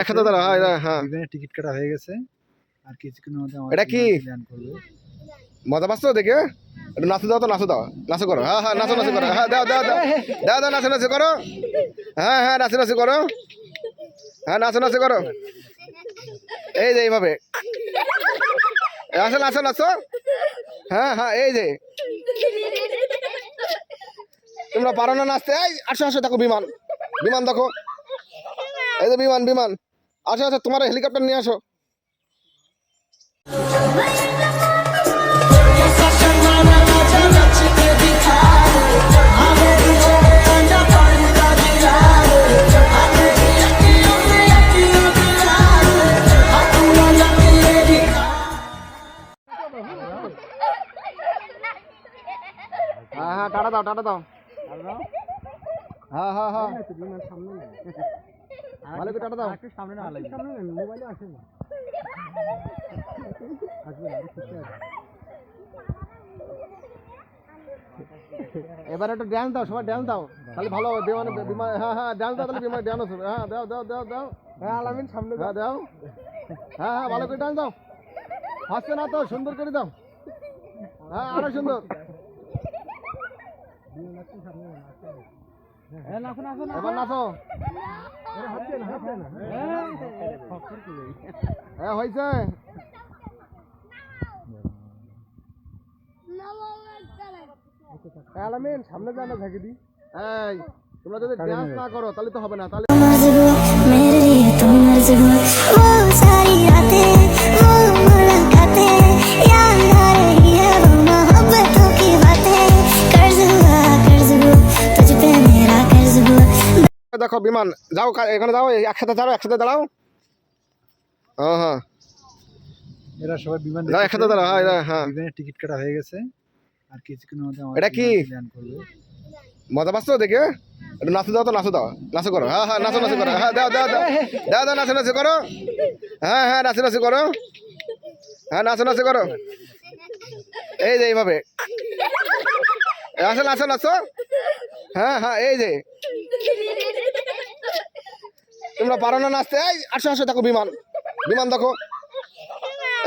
একসাথে দাঁড়া। হ্যাঁ হ্যাঁ, বিমানের টিকিট কাটা হয়ে গেছে, আর কিছুক্ষণের মধ্যে এটা কি ল্যান্ড করবে। মজা পাচ্ছ দেখে? একটু নাচো দাও তো, নাচো দাও, নাচো করো। হ্যাঁ হ্যাঁ, নাচো নাচো করো। হ্যাঁ দাও দাও দাও দাও দাও, নাচো নাচো করো। হ্যাঁ হ্যাঁ, নাচো নাচো করো। হ্যাঁ নাচো নাচো করো। এই যে এইভাবে আসো, নাচো নাচো। হ্যাঁ হ্যাঁ, এই যে তোমরা পারো না নাচতে? এই আসো আসো, দেখো বিমান, বিমান দেখো, এই যে বিমান, বিমান। আসো আসো, তোমার হেলিকপ্টার নিয়ে আসো। হ্যাঁ হ্যাঁ, টাটা দাও, টাটা দাও। হ্যাঁ হ্যাঁ হ্যাঁ, ভালো করে টাটা দাও। সামনে না লাগে, সামনে মোবাইলে আসে না, আসবে না, এবার একটু ড্যান্স দাও, সবাই ড্যান্স দাও, তাহলে ভালো হবে। বিমানে বিমান, হ্যাঁ হ্যাঁ, ড্যান্স দাও, তাহলে বিমান ড্যান্স হবে। হ্যাঁ দাও দাও দাও দাও। হ্যাঁ আলামিন সামনে দাও, দাও। হ্যাঁ হ্যাঁ, ভালো করে ড্যান্স দাও, হাসছে না তো, সুন্দর করে দাও। হ্যাঁ আরো সুন্দর। এবার নাচো। হ্যাঁ হয়েছে। আলামিন সামনে যা না, ঝাঁকি দি। এই তোমরা যদি ডান্স না করো তাহলে তো হবে না। তাহলে मेरे लिए तुम मर्ज हुआ, वो सारी रातें, वो मुलाकातें, याद आ रही है वो मोहब्बतों की बातें। कर्ज हुआ तुझ पे मेरा कर्ज हुआ। দেখো বিমান, যাও এখানে যাও, একসাথে দাঁড়াও, একসাথে দাঁড়াও। হ্যাঁ হ্যাঁ, এরা সবাই বিমান যাও একসাথে দাঁড়াও। হ্যাঁ হ্যাঁ, বিমানের টিকিট কাটা হয়ে গেছে, আর কিছুক্ষণের মধ্যে এটা কি ল্যান্ড করবে। মজা পাচ্ছ দেখে? একটু নাচো দাও তো, নাচো দাও, নাচো করো। হ্যাঁ হ্যাঁ, নাচো নাচো করো। হ্যাঁ দাও দাও দাও দাও দাও, নাচো নাচো করো। হ্যাঁ হ্যাঁ, নাচো নাচো করো। হ্যাঁ নাচো নাচো করো। এই যে এইভাবে আসো, নাচো নাচো। হ্যাঁ হ্যাঁ, এই যে তোমরা পারো না নাচতে? এই আসো আসো, দেখো বিমান, বিমান দেখো,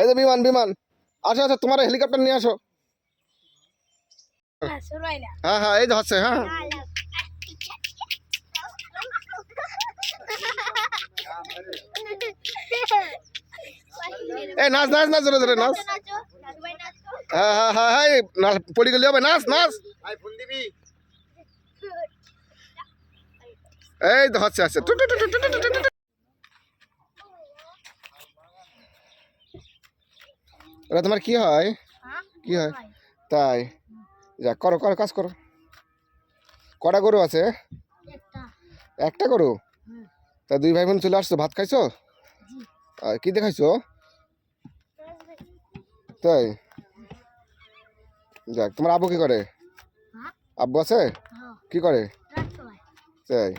এই যে বিমান, বিমান। আসো আসো, তোমার হেলিকপ্টার নিয়ে আসো। হ্যাঁ হ্যাঁ, এই যে হচ্ছে। হ্যাঁ এই নাচ নাচ নাচ, জোরে জোরে নাচ। হ্যাঁ হ্যাঁ হ্যাঁ হ্যাঁ, পড়ে গেলে হবে, নাচ নাচ। এই তো হচ্ছে, হচ্ছে। ওরা তোমার কি হয়, কি হয়? তাই যা করো, করো কাজ করো। কটা গরু আছে? একটা গরু? তা দুই ভাই বোন চলে আসছো, ভাত খাইছো? কি দেখাইছো? তাই যাক, তোমার আব্বু কি করে? আব্বু আছে, কি করে? তাই